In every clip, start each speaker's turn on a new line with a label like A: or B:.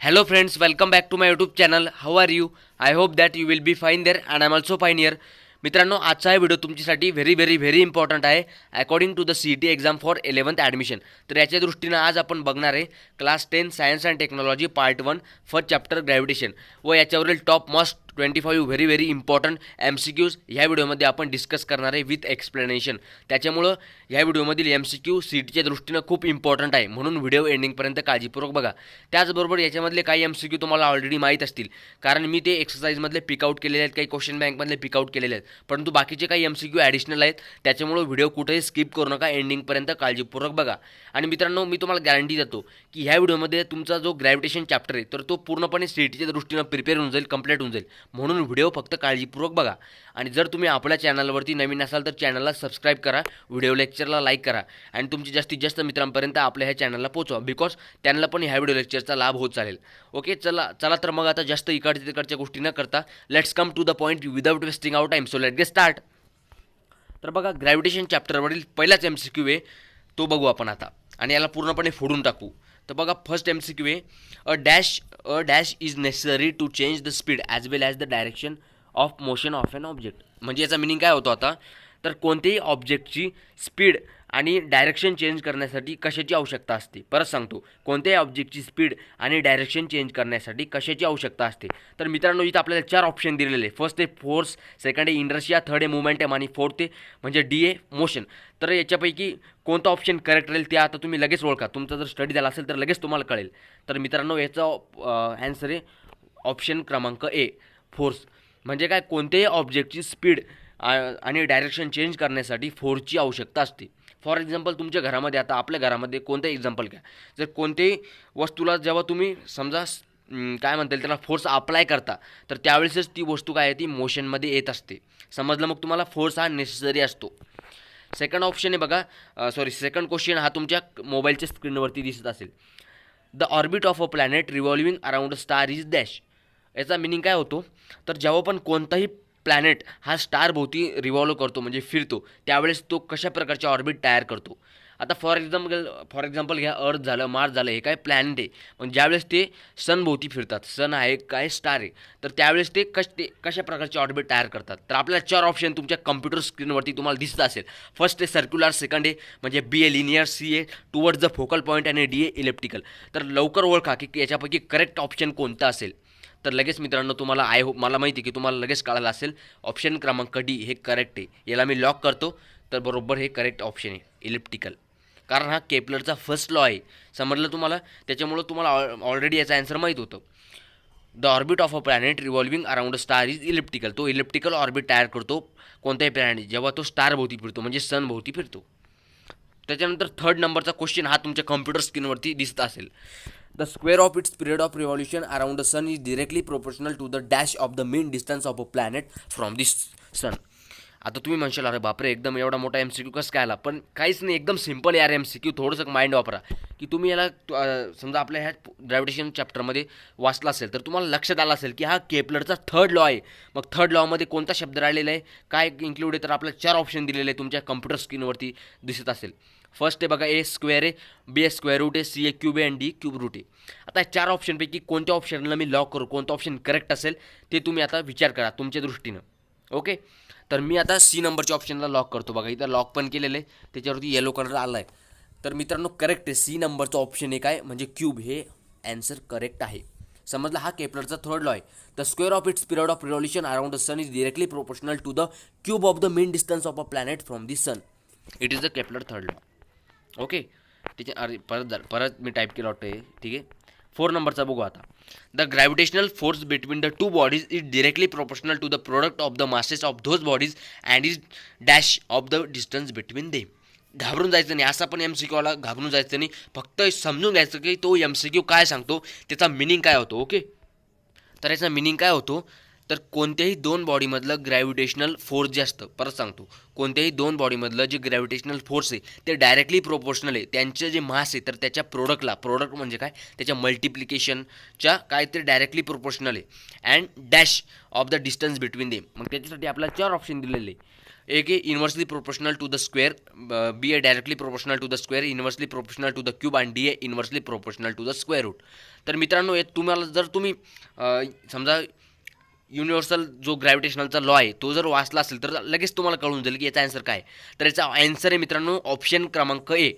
A: Hello friends, welcome back to my YouTube channel. How are you? I hope that you will be fine there and I'm also fine here. मित्रांनो, आजचा हा video तुमच्यासाठी very important आहे according to the CET exam for 11th admission. तर याच्या दृष्टीनं आज आपण बघणार आहे class 10 science and technology part 1 first chapter gravitation व याच्यावरील top most 25 very important MCQs ह्या व्हिडिओमध्ये आपण डिस्कस करणार आहे विथ एक्सप्लेनेशन. त्याच्यामुळं ह्या व्हिडिओमधील MCQ CETच्या दृष्टीनं खूप इम्पॉर्टंट आहे, म्हणून व्हिडिओ एंडिंगपर्यंत काळजीपूर्वक बघा. त्याचबरोबर याच्यामधले काही MCQ तुम्हाला ऑलरेडी माहीत असतील, कारण मी ते एक्सरसाइजमधले पिकआउट केलेले आहेत, काही क्वेश्चन बँकमधले पिकआउट केलेले आहेत, परंतु बाकीचे काही MCQ ॲडिशनल आहेत. त्याच्यामुळं व्हिडिओ कुठेही स्किप करू नका, एंडिंगपर्यंत काळजीपूर्वक बघा. आणि मित्रांनो, मी तुम्हाला गॅरंटी देतो की ह्या व्हिडिओमध्ये तुमचा जो ग्रॅव्हिटेशन चॅप्टर आहे तर तो पूर्णपणे CETच्या दृष्टीनं प्रिपेअर होऊन जाईल, कंप्लीट होऊन जाईल. म्हणून व्हिडिओ फक्त काळजीपूर्वक बघा. आणि जर तुम्ही आपल्या चॅनलवरती नवीन असाल तर चॅनलला सबस्क्राईब करा, व्हिडिओ लेक्चरला लाईक करा आणि तुमच्या जास्तीत जास्त मित्रांपर्यंत आपल्या ह्या चॅनलला पोहोचवा, बिकॉज त्यांना पण ह्या व्हिडिओ लेक्चरचा लाभ होत चालेल. ओके, चला तर मग आता जास्त इकडच्या तिकडच्या गोष्टी न करता let's come to the point without wasting our time. So let get start. तर बघा, ग्रॅव्हिटेशन चॅप्टरवरील पहिलाच MCQ आहे तो बघू आपण आता आणि याला पूर्णपणे फोडून टाकू. तर बघा, फर्स्ट MCQ आहे a dash is necessary to change the speed as well as the direction of motion of an object. म्हणजे याचा मिनिंग काय होतो आता, तर कोणत्याही ऑब्जेक्टची स्पीड आणि डायरेक्शन चेंज करण्यासाठी कशाची आवश्यकता असते. परत सांगतो, कोणत्याही ऑब्जेक्टची स्पीड आणि डायरेक्शन चेंज करण्यासाठी कशाची आवश्यकता असते. तर मित्रांनो, इथं आपल्याला 4 ऑप्शन दिलेले आहे. फर्स्ट आहे फोर्स, सेकंड आहे इनर्शिया, थर्ड आहे मोमेंटम आणि फोर्थ आहे म्हणजे D आहे मोशन. तर याच्यापैकी कोणता ऑप्शन करेक्ट राहील ते आता तुम्ही लगेच ओळखा. तुमचा जर स्टडी झाला असेल तर लगेच तुम्हाला कळेल. तर मित्रांनो, याचा ॲन्सर आहे ऑप्शन क्रमांक A, फोर्स. म्हणजे काय, कोणत्याही ऑब्जेक्टची स्पीड आणि डायरेक्शन चेंज करण्यासाठी फोर्सची आवश्यकता असते. फॉर एक्झाम्पल, तुमच्या घरामध्ये, आता आपल्या घरामध्ये कोणतं एक्झाम्पल घ्या, जर कोणत्याही वस्तूला जेव्हा तुम्ही समजा काय म्हणता येईल त्याला फोर्स अप्लाय करता, तर त्यावेळेसच ती वस्तू काय आहे ती मोशनमध्ये येत असते. समजलं मग तुम्हाला, फोर्स हा नेसेसरी असतो. सेकंड ऑप्शन आहे बघा, सेकंड क्वेश्चन हा तुमच्या मोबाईलच्या स्क्रीनवरती दिसत असेल. The orbit of a planet revolving around a star is dash. याचा मिनिंग काय होतो, तर जेव्हा पण कोणताही प्लॅनेट हा स्टार भोवती रिव्हॉल्व करतो म्हणजे फिरतो, त्यावेळेस तो कशा प्रकारचे ऑर्बिट तयार करतो. आता फॉर एक्झाम्पल घ्या, अर्थ झालं, मार्स झालं, हे काय प्लॅनेट आहे, पण ज्यावेळेस ते सन भोवती फिरतात, सन आहे काय स्टार आहे, तर त्यावेळेस ते कशा प्रकारचे ऑर्बिट तयार करतात. तर आपल्याला 4 ऑप्शन तुमच्या कम्प्युटर स्क्रीनवरती तुम्हाला दिसत असेल. फर्स्ट आहे सर्क्युलर, सेकंड आहे म्हणजे B आहे लिनियर, C आहे टुवर्ड्स द फोकल पॉईंट आणि D आहे इलेप्टिकल. तर लवकर ओळखा की याच्यापैकी करेक्ट ऑप्शन कोणतं असेल. तर लगेच मित्रांनो, तुम्हाला मला माहिती आहे की तुम्हाला लगेच कळालं असेल, ऑप्शन क्रमांक D हे करेक्ट आहे. याला मी लॉक करतो. तर बरोबर हे करेक्ट ऑप्शन आहे इलेप्टिकल, कारण हा केपलरचा फर्स्ट लॉ आहे. समजलं तुम्हाला, त्याच्यामुळं तुम्हाला ऑलरेडी याचा आन्सर माहीत होतं. The orbit of a planet revolving around a star is elliptical. तो इलेप्टिकल ऑर्बिट तयार करतो कोणत्याही प्लॅनेट जेव्हा तो स्टार भोवती फिरतो म्हणजे सन भोवती फिरतो. त्याच्यानंतर थर्ड नंबरचा क्वेश्चन हा तुमच्या कम्प्युटर स्क्रीनवरती दिसत असेल. The square of its period of revolution around the sun is directly proportional to the dash of the mean distance of a planet from this sun. आता तुम्ही म्हणशाल, अरे बापरे, एकदम एवढा मोठा MCQ कसं काय आला. पण काहीच नाही, एकदम सिम्पल यार MCQ. थोडंसं माइंड वापरा की तुम्ही याला समजा आपल्या ह्या ग्रॅव्हिटेशन चॅप्टरमध्ये वाचला असेल तर तुम्हाला लक्षात आलं असेल की हा केपलरचा थर्ड लॉ आहे. मग थर्ड लॉमध्ये कोणता शब्द राहिलेला आहे, काय इन्क्लूड आहे, तर आपल्याला 4 ऑप्शन दिलेले आहे तुमच्या कम्प्युटर स्क्रीनवरती दिसत असेल. फर्स्ट आहे बघा, A स्क्वेअर आहे, B स्क्वेअर रूट आहे, C क्यूब आहे आणि D क्यूब रूट आहे. आता 4 ऑप्शनपैकी कोणत्या ऑप्शनला मी लॉक करू, कोणतं ऑप्शन करेक्ट असेल ते तुम्ही आता विचार करा तुमच्या दृष्टीनं. ओके, तर मी आता C नंबरच्या ऑप्शनला लॉक करतो. बघा, इथं लॉक पण केलेलं आहे, त्याच्यावरती येलो कलर आला आहे. तर मित्रांनो, करेक्ट आहे, C नंबरचं ऑप्शन एक आहे म्हणजे क्यूब, हे ॲन्सर करेक्ट आहे. समजलं, हा केपलरचा थर्ड लॉ आहे. The square of its period of revolution around the sun is directly proportional to the cube of the mean distance of a planet from the sun. It is the Kepler third law. Okay, ठीक आहे. परत मी type केलं वाटतं हे, ठीक आहे. 4 नंबरचा बघू आता. The gravitational force between the two bodies is directly proportional to the product of the masses of those bodies and is dash of the distance between them. घाबरून जायचं नाही, असा पण MCQ आला घाबरून जायचं नाही, फक्त समजून घ्यायचं की तो MCQ काय सांगतो, त्याचा मिनिंग काय होतो. ओके, तर याचा मिनिंग काय होतो, तर कोणत्याही 2 बॉडीमधलं ग्रॅव्हिटेशनल फोर्स जे असतं, परत सांगतो, कोणत्याही 2 बॉडीमधलं जे ग्रॅव्हिटेशनल फोर्स आहे ते डायरेक्टली प्रोपोर्शनल आहे त्यांचं जे मास आहे, तर त्याच्या प्रोडक्ट म्हणजे काय, त्याच्या मल्टिप्लिकेशनच्या काय ते डायरेक्टली प्रोपोर्शनल आहे. And dash of the distance between them. मग त्याच्यासाठी आपल्याला 4 ऑप्शन दिलेले आहे. एक आहे inversely proportional to the square, B आहे directly proportional to the square, inversely proportional to the cube आणि डी आहे inversely proportional to the square root. तर मित्रांनो हे तुम्हाला जर तुम्ही समजा युनिव्हर्सल जो ग्रॅव्हिटेशनलचा लॉ आहे तो जर वाचला असेल तर लगेच तुम्हाला कळून जाईल की याचा आन्सर काय. तर याचा आन्सर आहे मित्रांनो ऑप्शन क्रमांक A,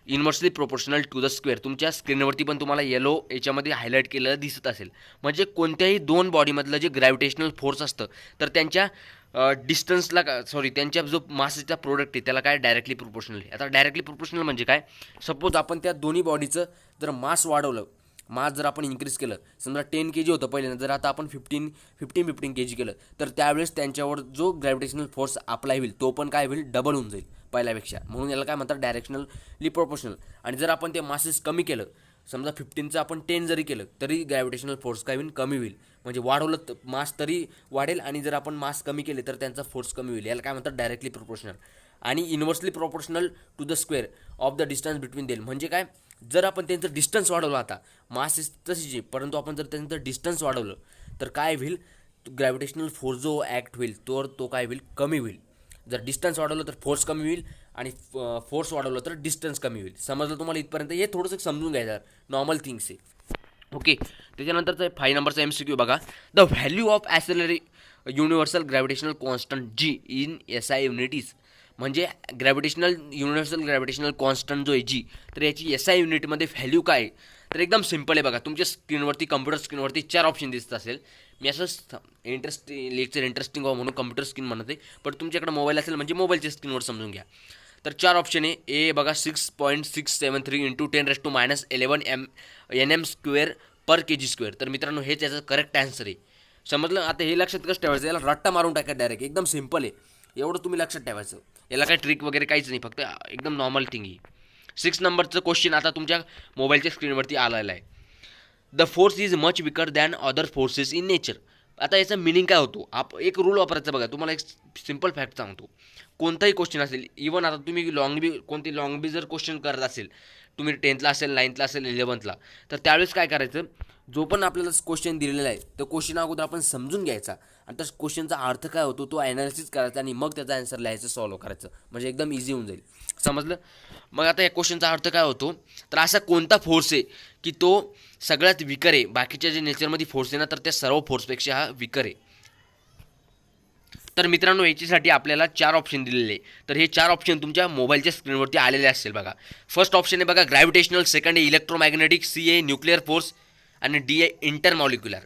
A: inversely proportional to the square. तुमच्या स्क्रीनवरती पण तुम्हाला येलो याच्यामध्ये हायलाईट केलेलं दिसत असेल. म्हणजे कोणत्याही दोन बॉडीमधलं जे ग्रॅव्हिटेशनल फोर्स असतं तर त्यांच्या डिस्टन्सला त्यांच्या जो मासचा प्रोडक्ट आहे त्याला काय डायरेक्टली प्रोपोर्शनल आहे. आता डायरेक्टली प्रोपोर्शनल म्हणजे काय, सपोज आपण त्या दोन्ही बॉडीचं जर मास वाढवलं, मास जर आपण इन्क्रीज केलं, समजा 10 kg होतं पहिल्यांदा, जर आता आपण 15 kg केलं तर त्यावेळेस त्यांच्यावर जो ग्रॅव्हिटेशनल फोर्स अप्लाय होईल तो पण काय होईल, डबल होऊन जाईल पहिल्यापेक्षा. म्हणून याला काय म्हणतात डायरेक्शनली प्रोपोर्शनल. आणि जर आपण ते मासेस कमी केलं, समजा 15चं आपण 10 जरी केलं तरी ग्रॅव्हिटेशनल फोर्स काय होईल, कमी होईल. म्हणजे वाढवलं मास तरी वाढेल आणि जर आपण मास कमी केले तर त्यांचा फोर्स कमी होईल. याला काय म्हणतात डायरेक्टली प्रोपोर्शनल. आणि inversely proportional to the square of the distance between them म्हणजे काय, जर आपण त्यांचं डिस्टन्स वाढवलं, आता मास तशीच आहे परंतु आपण जर त्यांचं डिस्टन्स वाढवलं तर काय होईल, ग्रॅव्हिटेशनल फोर्स जो ॲक्ट होईल तो काय होईल, कमी होईल. जर डिस्टन्स वाढवलं तर फोर्स कमी होईल आणि फोर्स वाढवलं तर डिस्टन्स कमी होईल. समजलं तुम्हाला इथपर्यंत? हे थोडंसं समजून घ्यायचं, नॉर्मल थिंग्स आहे. ओके, त्याच्यानंतरचा 5 नंबरचा MCQ बघा. The value of universal gravitational constant G in SI unities. म्हणजे युनिव्हर्सल ग्रॅव्हिटेशनल कॉन्स्टंट जो आहे जी, तर याची SI युनिटमध्ये व्हॅल्यू काय आहे. तर एकदम सिम्पल आहे बघा. तुमच्या स्क्रीनवरती, कम्प्युटर स्क्रीनवरती 4 ऑप्शन दिसत असेल. मी असंच लेक्चर इंटरेस्टिंग व्हावं म्हणून कम्प्युटर स्क्रीन म्हणते, पण तुमच्याकडे मोबाईल असेल म्हणजे मोबाईलच्या स्क्रीनवर समजून घ्या. तर 4 ऑप्शन आहे. ए बघा 6.673 × 10⁻11 Nm² पर kg². तर मित्रांनो हेच त्याचं करेक्ट आन्सर आहे. समजलं? आता हे लक्षात कसं ठेवायचं, याला रट्टा मारून टाका डायरेक्ट, एकदम सिम्पल आहे. एवढं तुम्ही लक्षात ठेवायचं. याला काय ट्रिक वगैरे काहीच नाही, फक्त एकदम नॉर्मल थिंग आहे. 6 नंबरचं क्वेश्चन आता तुमच्या मोबाईलच्या स्क्रीनवरती आलेलं आहे. The force is much weaker than other forces in nature. आता याचा मिनिंग काय होतो, एक रूल वापरायचा बघा. तुम्हाला एक सिम्पल फॅक्ट सांगतो. कोणताही क्वेश्चन असेल, इवन आता तुम्ही कोणती लॉंग बी जर क्वेश्चन करत असेल, तुम्ही 10th असेल, 9th असेल, 11th, तर त्यावेळेस काय करायचं, जो पण आपल्याला क्वेश्चन दिलेला आहे तो क्वेश्चन अगोदर आपण समजून घ्यायचा आणि त्या क्वेश्चनचा अर्थ काय होतो तो ॲनालिसिस करायचा आणि मग त्याचा आन्सर लिहायचं, सॉल्व्ह करायचं. म्हणजे एकदम इझी होऊन जाईल. समजलं? मग आता या क्वेश्चनचा अर्थ काय होतो, तर असा कोणता फोर्स आहे की तो सगळ्यात विकर आहे, बाकीच्या जे नेचरमध्ये फोर्स आहे ना तर त्या सर्व फोर्सपेक्षा हा विकर आहे. तर मित्रांनो याच्यासाठी आपल्याला 4 ऑप्शन दिलेले. तर हे 4 ऑप्शन तुमच्या मोबाईलच्या स्क्रीनवरती आलेले असेल बघा. फर्स्ट ऑप्शन आहे बघा ग्रॅव्हिटेशनल, सेकंड आहे इलेक्ट्रोमॅग्नेटिक, सी आहे न्यूक्लिअर फोर्स आणि डी आहे इंटरमॉलिक्युलर.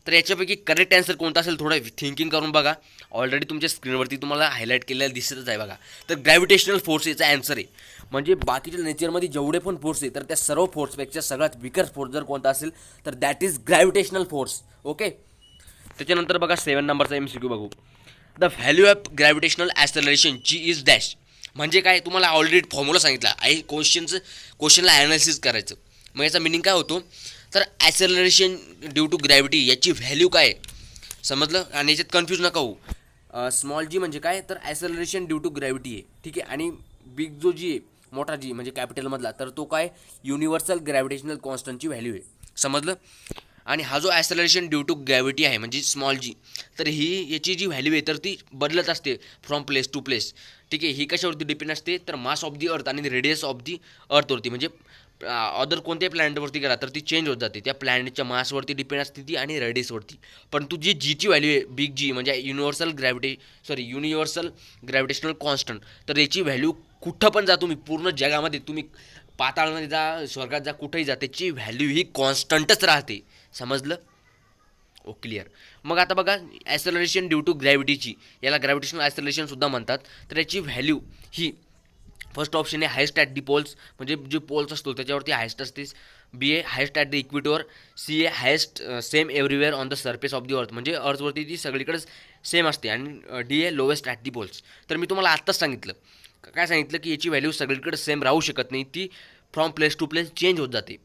A: तर याच्यापैकी करेक्ट आन्सर कोणता असेल थोडं थिंकिंग करून बघा. ऑलरेडी तुमच्या स्क्रीनवरती तुम्हाला हायलाईट केलेलं दिसतच आहे बघा. तर ग्रॅव्हिटेशनल फोर्स याचा आन्सर आहे. म्हणजे बाकीच्या नेचरमध्ये जेवढे पण फोर्स आहे तर त्या सर्व फोर्सपेक्षा सगळ्यात विकर फोर्स जर कोणता असेल तर that is gravitational force. Okay, त्याच्यानंतर बघा 7 नंबरचा MCQ बघू. The value of gravitational acceleration G is dash. म्हणजे काय, तुम्हाला ऑलरेडी फॉर्म्युला सांगितला आहे, क्वेश्चनला ॲनालिसिस करायचं. मग याचा मिनिंग काय होतो, तर ॲक्सेलरेशन ड्यू टू ग्रॅव्हिटी याची व्हॅल्यू काय आहे. समजलं? आणि याच्यात कन्फ्यूज नका होऊ. स्मॉल जी म्हणजे काय, तर ॲक्सेलरेशन ड्यू टू ग्रॅव्हिटी आहे, ठीक आहे. आणि बिग जो जी आहे, मोठा जी म्हणजे कॅपिटलमधला, तर तो काय युनिव्हर्सल ग्रॅव्हिटेशनल कॉन्स्टंटची व्हॅल्यू आहे. समजलं? आणि हा जो ॲक्सेलरेशन ड्यू टू ग्रॅव्हिटी आहे म्हणजे स्मॉल जी, तर ही याची जी व्हॅल्यू आहे तर ती बदलत असते फ्रॉम प्लेस टू प्लेस, ठीक आहे. ही कशावरती डिपेंड असते, तर मास ऑफ दी अर्थ आणि रेडियस ऑफ दी अर्थवरती. म्हणजे अदर कोणत्याही प्लॅनेटवरती गेला तर ती चेंज होत जाते. त्या प्लॅनेटच्या मासवरती डिपेंड असते ती आणि रेडियसवरती. परंतु जी जीची व्हॅल्यू आहे बिग जी म्हणजे युनिव्हर्सल ग्रॅव्हिटेशनल कॉन्स्टंट, तर याची व्हॅल्यू कुठं पण जा तुम्ही, पूर्ण जगामध्ये तुम्ही पाताळमध्ये जा, स्वर्गात जा, कुठेही जा, त्याची व्हॅल्यू ही कॉन्स्टंटच राहते. समजलं? ओ क्लिअर. मग आता बघा ॲक्सेलरेशन ड्यू टू ग्रॅव्हिटीची, याला ग्रॅव्हिटेशनल ॲक्सेलरेशनसुद्धा म्हणतात. तर याची व्हॅल्यू ही फर्स्ट ऑप्शन आहे हायस्ट ॲट दी पोल्स, म्हणजे जे पोल्स असतो त्याच्यावरती हायस्ट असते. बी आहे हायस्ट ॲट द इक्विटोर, सी आहे highest same everywhere on the surface of the earth, म्हणजे अर्थवरती ती सगळीकडेच सेम असते. आणि डी आहे लोवेस्ट ॲट दी पोल्स. तर मी तुम्हाला आत्ताच सांगितलं, काय सांगितलं की याची व्हॅल्यू सगळीकडे सेम राहू शकत नाही, ती from place to place change होत जाते.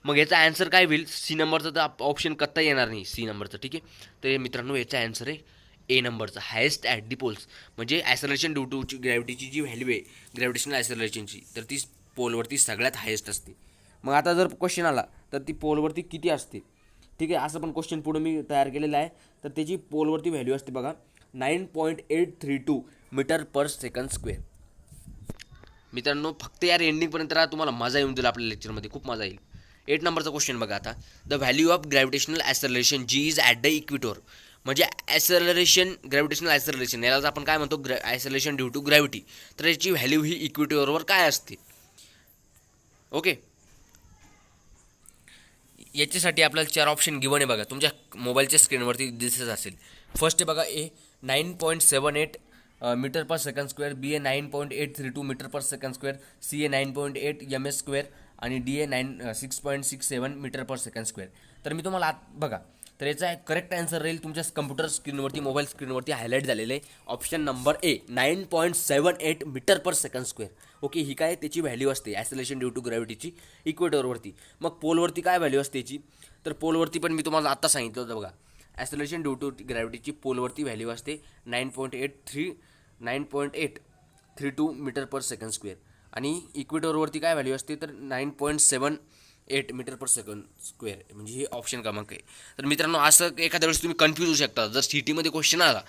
A: मग याचा आन्सर काय होईल, सी नंबरचा तर ऑप्शन कत्ता येणार नाही, सी नंबरचं, ठीक आहे. तर मित्रांनो याचा आन्सर आहे ए नंबरचा हायस्ट ॲट दी पोल्स. म्हणजे ॲक्सेलरेशन ड्यू टू ग्रॅव्हिटीची जी व्हॅल्यू आहे ग्रॅव्हिटेशनल ॲक्सेलरेशनची, तर ती पोलवरती सगळ्यात हायस्ट असते. मग आता जर क्वेश्चन आला तर ती पोलवरती किती असते, ठीक आहे. असं पण क्वेश्चन पुढे मी तयार केलेला आहे. तर त्याची पोलवरती व्हॅल्यू असते बघा 9.832 मीटर पर सेकंड स्क्वेअर. मित्रांनो फक्त यार एंडिंगपर्यंत राहा, तुम्हाला मजा येऊन जाईल आपल्या लेक्चरमध्ये, खूप मजा येईल. 8 नंबरचा क्वेश्चन बघा आता. The value of gravitational acceleration g is at the equator. म्हणजे ॲसलरेशन, ग्रॅव्हिटेशनल ॲसलरेशन यालाच आपण काय म्हणतो, ॲसलरेशन ड्यू टू ग्रॅव्हिटी. तर याची व्हॅल्यू ही इक्विटोरवर काय असते. ओके, याच्यासाठी आपल्याला 4 ऑप्शन गिवन आहे बघा, तुमच्या मोबाईलच्या स्क्रीनवरती दिसत असेल. फर्स्ट आहे बघा A 9.78 metre per second square, B a 9.832 metre per second square, C a 9.8 MS square आणि D a 6.67 metre per second square. तर मी तुम्हाला बघा, तर याचा करेक्ट आन्सर राहील तुमच्या कम्प्युटर स्क्रीनवरती, मोबाईल स्क्रीनवरती हायलाईट झालेलं आहे. Option number A 9.78 metre per second square. Okay, ही काय त्याची व्हॅल्यू असते ॲसलेशन ड्यू टू ग्रॅव्हिटीची इक्वेटरवरती. मग पोलवरती काय व्हॅल्यू असते याची, तर पोलवरती पण मी तुम्हाला आत्ता सांगितलं होतं बघा, ॲसलेशन ड्यू टू ग्रॅव्हिटीची पोलवरती व्हॅल्यू असते 9.832 मीटर पर सेकंड स्क्वेअर आणि इक्वेटरवरती काय व्हॅल्यू असते तर 9.78 मीटर पर सेकंड स्क्वेअर. म्हणजे हे ऑप्शन क्रमांक आहे. तर मित्रांनो असं एखाद्या वेळेस तुम्ही कन्फ्यूज होऊ शकता, जर सिटीमध्ये क्वेश्चन आला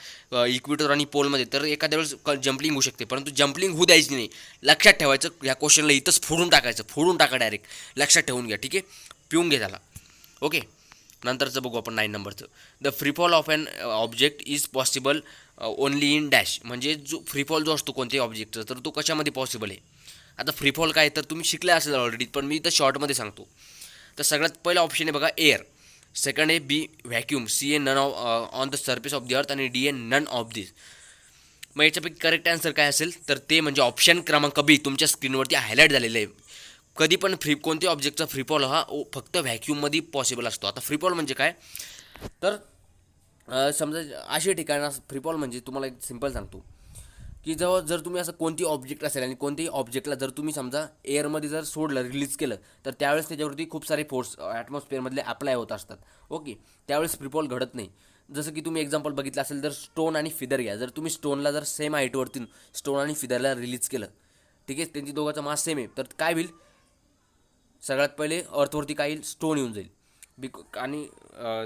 A: इक्वेटर आणि पोलमध्ये, तर एखाद्या वेळेस जम्पलिंग होऊ शकते, परंतु जम्पलिंग होऊ द्यायची नाही. लक्षात ठेवायचं, ह्या क्वेश्चनला इथंच फोडून टाकायचं, फोडून टाका डायरेक्ट, लक्षात ठेवून घ्या, ठीक आहे, पिऊन घे त्याला. ओके, नंतरचं बघू आपण 9 नंबरचं. The freefall of an object is possible only in dash. म्हणजे जो फ्रीफॉल जो असतो कोणत्याही ऑब्जेक्टचा, तर तो कशामध्ये पॉसिबल आहे. आता फ्रीफॉल काय तर तुम्ही शिकले असेल ऑलरेडी, पण मी इथं शॉर्टमध्ये सांगतो. तर सगळ्यात पहिला ऑप्शन आहे बघा एअर, सेकंड आहे B vacuum, C a none on the surface of the earth आणि D a none of this. मग याच्यापैकी करेक्ट आन्सर काय असेल तर ते म्हणजे ऑप्शन क्रमांक बी तुमच्या स्क्रीनवरती हायलाईट झालेलं आहे. कधी पण कोणत्या ऑब्जेक्टचा फ्रीफॉल हा फक्त व्हॅक्यूममध्ये पॉसिबल असतो. आता फ्रीफॉल म्हणजे काय तर समजा अशी ठिकाणं, फ्रीफॉल म्हणजे तुम्हाला एक सिम्पल सांगतो की जर तुम्ही असं कोणती ऑब्जेक्ट असेल आणि कोणत्याही ऑब्जेक्टला जर तुम्ही समजा एअरमध्ये जर सोडलं, रिलीज केलं, तर त्यावेळेस त्याच्यावरती खूप सारे फोर्स ॲटमॉस्फिअरमधले अप्लाय होत असतात. ओके, त्यावेळेस फ्रीफॉल घडत नाही. जसं की तुम्ही एक्झाम्पल बघितलं असेल, जर स्टोन आणि फिदर घ्या, जर तुम्ही स्टोनला जर सेम हाईटवरती स्टोन आणि फिदरला रिलीज केलं, ठीक आहे, त्यांची दोघांचा मास सेम आहे, तर काय होईल, सगळ्यात पहिले अर्थवरती काय येईल, स्टोन येऊन जाईल. आणि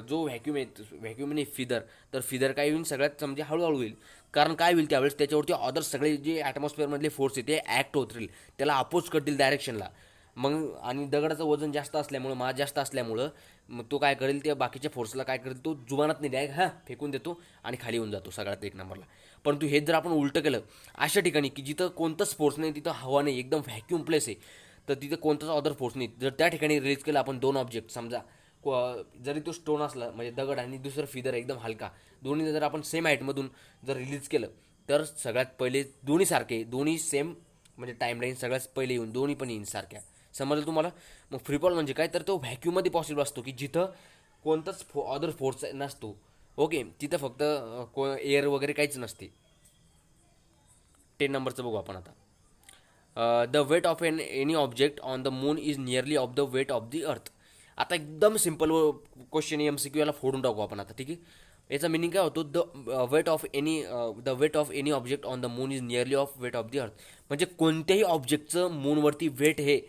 A: जो व्हॅक्यूम नाही फिदर, तर फिदर काय होईल सगळ्यात म्हणजे हळूहळू होईल. कारण काय होईल त्यावेळेस त्याच्यावरती अदर सगळे जे ॲटमॉस्फिअरमधले फोर्स आहे ते ॲक्ट होत राहील, त्याला अपोज करतील डायरेक्शनला. मग आणि दगडाचं वजन जास्त असल्यामुळं, मास जास्त असल्यामुळं मग तो काय करेल, त्या बाकीच्या फोर्सला काय करेल, तो जुमानत नाही, डायरेक्ट फेकून देतो आणि खाली येऊन जातो सगळ्यात एक नंबरला. परंतु हे जर आपण उलटं केलं, अशा ठिकाणी की जिथं कोणतंच फोर्स नाही, तिथं हवा नाही, एकदम व्हॅक्यूम प्लेस आहे, तर तिथे कोणताच अदर फोर्स नाही, जर त्या ठिकाणी रिलीज केलं आपण दोन ऑब्जेक्ट, समजा जरी तो स्टोन असला म्हणजे दगड आणि दुसरं फिदर एकदम हलका, दोन्ही जर आपण सेम हाईटमधून जर रिलीज केलं, तर सगळ्यात पहिले दोन्ही सारखे, दोन्ही सेम म्हणजे टाईमलाईन सगळ्यात पहिले येऊन दोन्ही पण येईन सारख्या. समजलं तुम्हाला. मग फ्रीफॉल म्हणजे काय तर तो व्हॅक्यूममध्ये पॉसिबल असतो की जिथं कोणताच अदर फोर्स नसतो. ओके, तिथं फक्त एअर वगैरे काहीच नसते. 10 नंबरचं बघू आपण आता. The weight of any object on the moon is nearly of the weight of the earth. आता एकदम सिम्पल क्वेश्चन MCQ याला फोडून टाकू आपण आता, ठीक आहे. याचा मिनिंग काय होतो, the weight of any object on the moon is nearly of weight of the earth. म्हणजे कोणत्याही ऑब्जेक्टचं मूनवरती वेट हे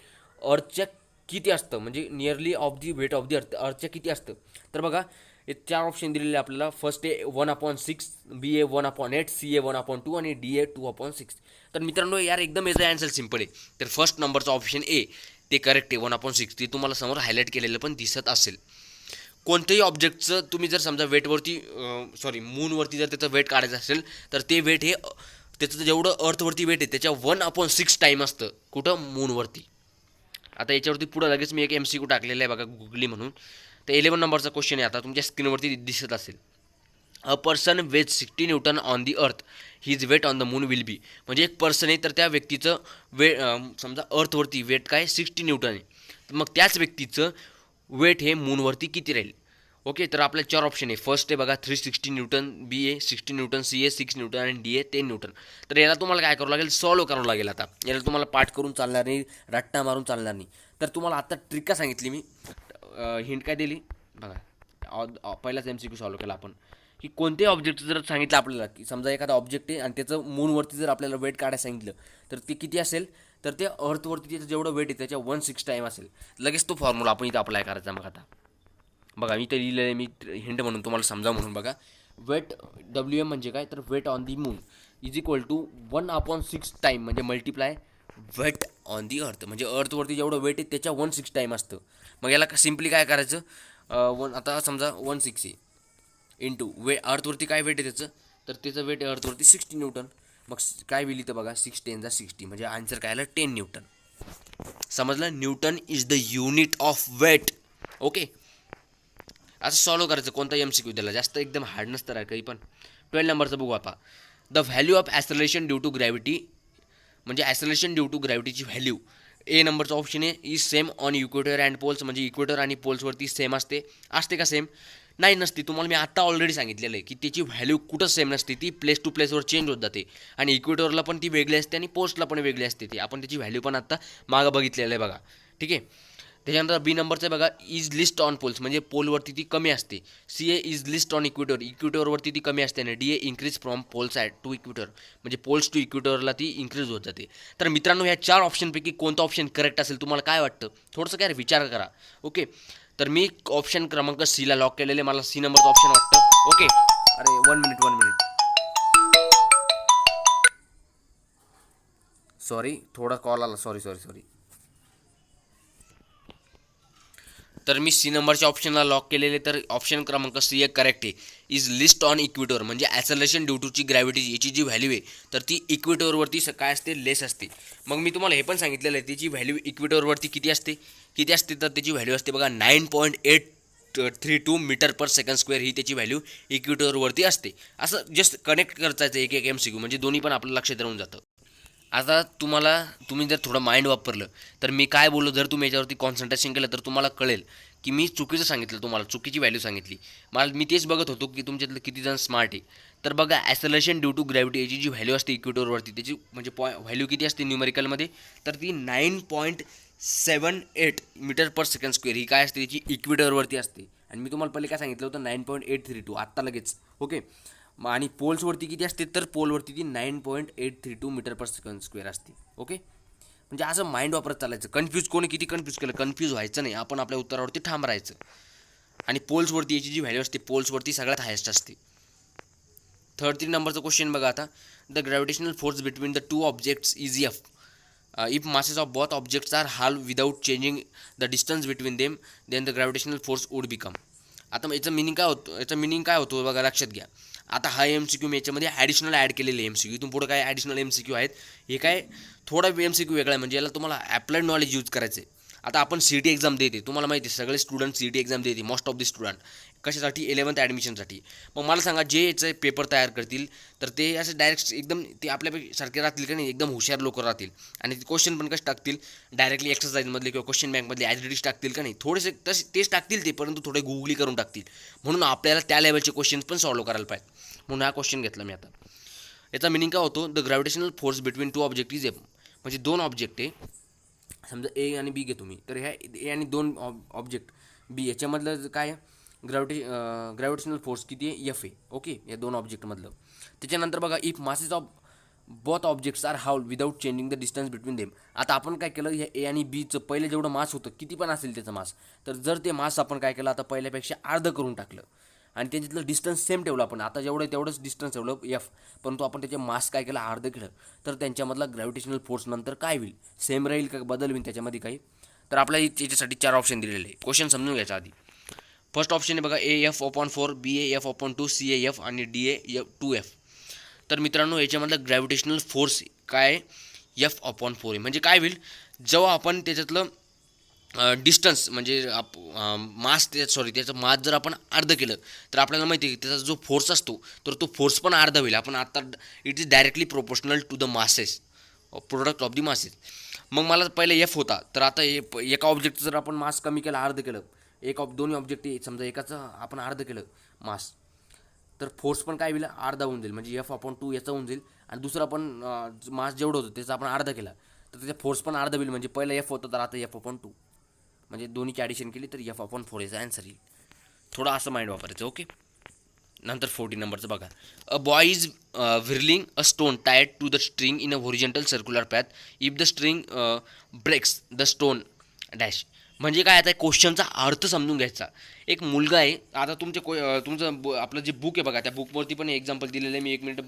A: अर्थच्या किती असतं, म्हणजे nearly of the weight of the अर्थच्या किती असतं. तर बघा हे 4 ऑप्शन दिलेले आपल्याला. फर्स्ट आहे 1/6, बी ए 1/8, सी ए 1/2 आणि डी ए 2/6. तर मित्रांनो यार एकदम याचा आन्सर सिम्पल आहे. तर फर्स्ट नंबरचा ऑप्शन ए ते करेक्ट आहे, 1/6. ते तुम्हाला समोर हायलाईट केलेलं पण दिसत असेल. कोणत्याही ऑब्जेक्टचं तुम्ही जर समजा वेटवरती मूनवरती जर त्याचं वेट काढायचं असेल, तर ते वेट हे त्याचं जेवढं अर्थवरती वेट आहे त्याच्या 1/6 टाईम असतं कुठं, मूनवरती. आता याच्यावरती पुढं लगेच मी एक MCQ टाकलेला आहे बघा, गुगली म्हणून. तर 11 नंबरचा क्वेश्चन आहे, आता तुमच्या स्क्रीनवरती दिसत असेल. A person weight 60 newton on the earth, his weight on the moon will be. म्हणजे एक पर्सन आहे, तर त्या व्यक्तीचं समजा अर्थवरती वेट काय 60 न्यूटन आहे, तर मग त्याच व्यक्तीचं वेट हे मूनवरती किती राहील. ओके, तर आपल्या 4 ऑप्शन आहे. फर्स्ट आहे बघा 360 न्यूटन, बी ए 60 न्यूटन, सी ए 6 न्यूटन आणि डी ए 10 न्यूटन. तर याला तुम्हाला काय करावं लागेल, सॉल्व करावं लागेल. आता याला तुम्हाला पाठ करून चालणार नाही, रट्टा मारून चालणार नाही. तर तुम्हाला आता ट्रिक का सांगितली मी, हिंट काय दिली बघा. पहिलाच MCQ सॉल्व केला आपण की कोणत्याही ऑब्जेक्ट जर सांगितलं आपल्याला की समजा एखादा ऑब्जेक्ट आहे आणि त्याचं मूनवरती जर आपल्याला वेट काढायला सांगितलं, तर ते किती असेल, तर ते अर्थवरती त्याचं जेवढं वेट आहे त्याच्या 1/6 टाईम असेल. लगेच तो फॉर्म्युला आपण इथं अप्लाय करायचा. मग आता बघा मी इथं लिहिलेलं आहे, मी हिंट म्हणून तुम्हाला समजा म्हणून बघा. वेट WM म्हणजे काय तर weight on the moon is equal to 1/6 time म्हणजे multiply weight on the earth म्हणजे अर्थवरती जेवढं वेट आहे त्याच्या 1/6 टाईम असतं. मग याला सिम्पली काय करायचं आता समजा 1/6 आहे इंटू अर्थवरती काय वेट आहे त्याचं तर त्याचं वेट आहे अर्थवरती 60 न्यूटन. मग काय होईल इथं बघा 6 10 60 म्हणजे आन्सर काय आलं 10 न्यूटन. समजलं newton is the unit of weight. Okay असं सॉल्व्ह करायचं कोणता MCQ त्याला जास्त एकदम हार्ड नसतं आहे काही पण. 12 नंबरचं बघू आता the value of acceleration due to gravity म्हणजे ॲसलेशन ड्यू टू ग्रॅव्हिटीची व्हॅल्यू ए नंबरचा ऑप्शन आहे is same on equator and poles म्हणजे इक्वेटर आणि पोल्सवरती सेम असते का सेम नाही नसती. तुम्हाला मी आत्ता ऑलरेडी सांगितलेलं आहे की त्याची व्हॅल्यू कुठंच सेम नसते ती प्लेस टू प्लेसवर चेंज होत जाते आणि इक्वेटरला पण ती वेगळी असते आणि पोस्टला पण वेगळी असते ती आपण त्याची व्हॅल्यू पण आत्ता मागं बघितलेलं आहे बघा ठीक आहे. त्याच्यानंतर बी नंबरचं बघा इज लिस्ट ऑन पोल्स म्हणजे पोलवरती ती कमी असते. CA इज लिस्ट ऑन इक्विटरवरती ती कमी असते आणि DA increase from poles to equator म्हणजे पोल्स टू इक्विटरला ती इन्क्रीज होत जाते. तर मित्रांनो ह्या 4 ऑप्शनपैकी कोणता ऑप्शन करेक्ट असेल तुम्हाला काय वाटतं थोडंसं काय विचार करा. ओके तर मी ऑप्शन क्रमांक Cला लॉक केलेले मला C नंबरचं ऑप्शन वाटतं. ओके अरे 1 मिनिट सॉरी थोडा कॉल आला सॉरी. तर मी C नंबरच्या ऑप्शनला लॉक केलेले तर ऑप्शन क्रमांक C एक करेक्ट आहे इज लिस्ट ऑन इक्विटर म्हणजे ॲसलेशन ड्यू टूची ग्रॅव्हिटी याची जी व्हॅल्यू आहे तर ती इक्विटरवरती काय असते लेस असते. मग मी तुम्हाला हे पण सांगितलेलं आहे त्याची व्हॅल्यू इक्विटरवरती किती असते तर त्याची व्हॅल्यू असते बघा 9.832 मीटर पर सेकंड स्क्वेअर ही त्याची व्हॅल्यू इक्विटरवरती असते. असं जस्ट कनेक्ट करायचं एक MCQ म्हणजे दोन्ही पण आपलं लक्षात राहून जातं. आता तुम्ही जर थोडं माइंड वापरलं तर मी काय बोललो जर तुम्ही याच्यावरती कॉन्सन्ट्रेशन केलं तर तुम्हाला कळेल की मी चुकीचं सांगितलं तुम्हाला चुकीची व्हॅल्यू सांगितली. मी तेच बघत होतो की तुमच्यातलं किती जण स्मार्ट आहे. तर बघा ॲसलेशन ड्यू टू ग्रॅव्हिटी याची जी व्हॅल्यू असते इक्विटरवरती त्याची म्हणजे व्हॅल्यू किती असते न्यूमेरिकलमध्ये तर ती 9.78 मीटर पर सेकंड स्क्वेअर ही काय असते त्याची इक्विटरवरती असते. आणि मी तुम्हाला पहिले काय सांगितलं होतं 9.832 आत्ता लगेच. ओके आणि पोल्सवरती किती असते तर पोलवरती ती 9.832 मीटर पर सेकंड स्क्वेअर असते. ओके म्हणजे असं माइंड वापरत चालायचं. कोणी किती कन्फ्यूज केलं कन्फ्यूज व्हायचं नाही आपण आपल्या उत्तरावरती ठाम राहायचं. आणि पोल्सवरती याची जी व्हॅल्यू असते पोल्सवरती सगळ्यात हायेस्ट असते. 33 नंबरचा क्वेश्चन बघा आता the gravitational force between the two objects is F if masses of both objects are halved without changing the distance between them then the gravitational force would become. आता याचं meaning काय होतं बघा लक्षात घ्या. आता हा MCQ मी याच्यामध्ये ॲडिशनल ॲड केलेले MCQ इथून पुढे काय ॲडिशनल MCQ आहेत हे काय थोडा MCQ वेगळा आहे म्हणजे याला तुम्हाला ॲप्लाइड नॉलेज यूज करायचं आहे. आता आपण CT एक्झाम देते तुम्हाला माहिती आहे सगळे स्टुडंट CT एक्झाम देते मोस्ट ऑफ द स्टुडंट कशासाठी 11th ॲडमिशनसाठी. मग मला सांगा जे याचे पेपर तयार करतील तर ते असे डायरेक्ट एकदम ते आपल्यासारखे राहतील का नाही एकदम हुशार लोक राहतील आणि ते क्वेश्चन पण कसे टाकतील डायरेक्टली एक्सरसाइजमधले किंवा क्वेश्चन बँकमधले ॲज इट इज टाकतील का नाही थोडेसे तेच टाकतील ते परंतु थोडे गुगली करून टाकतील म्हणून आपल्याला त्या लेवलचे क्वेश्चन्स पण सॉल्व्ह करायला पाहिजे म्हणून हा क्वेश्चन घेतला मी आता. याचा मिनिंग काय होतो the gravitational force between to object is म्हणजे दोन ऑब्जेक्ट आहे समजा A आणि B घेतो मी तर ह्या A आणि दोन ऑब्जेक्ट B याच्यामधलं काय ग्रॅव्हिटेशनल फोर्स किती आहे F आहे. ओके या दोन ऑब्जेक्टमधलं. त्याच्यानंतर बघा if masses of both objects are halved without changing the distance between them. आता आपण काय केलं ह्या A आणि Bचं पहिलं जेवढं मास होतं किती पण असेल त्याचं मास तर जर ते मास आपण काय केलं आता पहिल्यापेक्षा अर्ध करून टाकलं आणि त्याच्यातलं डिस्टन्स सेम ठेवलं आपण आता जेवढं तेवढंच डिस्टन्स ठेवलं F परंतु आपण त्याचे मास काय केलं अर्ध केलं तर त्यांच्यामधला ग्रॅव्हिटेशनल फोर्स नंतर काय होईल सेम राहील का बदल होईल त्याच्यामध्ये काही. तर आपल्याला याच्यासाठी 4 ऑप्शन दिलेले आहे. क्वेश्चन समजून घ्यायचा आधी. फर्स्ट ऑप्शन आहे बघा AF/4 BAF/2 CAF आणि DA2F. तर मित्रांनो याच्यामधलं ग्रॅव्हिटेशनल फोर्स काय F/4 आहे म्हणजे काय होईल जेव्हा आपण त्याच्यातलं डिस्टन्स म्हणजे त्याचं मास जर आपण अर्ध केलं तर आपल्याला माहिती आहे की त्याचा जो फोर्स असतो तर तो फोर्स पण अर्धा होईल. आपण आता it is directly proportional to the masses product of the masses. मग मला पहिले F होता तर आता एका ऑब्जेक्टचं जर आपण मास कमी केलं अर्ध केलं दोन्ही ऑब्जेक्ट समजा एकाचं आपण अर्ध केलं मास तर फोर्स पण काय होईल अर्धा होऊन जाईल म्हणजे F/2 याचा होऊन जाईल आणि दुसरा पण मास जेवढं होतं त्याचा आपण अर्धा केला तर त्याचा फोर्स पण अर्धा होईल म्हणजे पहिला F होता तर आता F/2 म्हणजे दोन्हीची ॲडिशन केली तर F/4 याचा आन्सर येईल. थोडं असं माइंड वापरायचं. ओके नंतर 40 नंबरचं बघा a boy is whirling a stone tied to the string in a horizontal circular path if the string breaks the stone dash म्हणजे काय आता क्वेश्चनचा अर्थ समजून घ्यायचा. एक मुलगा आहे, आता तुमचं आपलं जे बुक आहे बघा, त्या बुकवरती पण एक्झाम्पल दिलेलं आहे. मी 1 मिनिट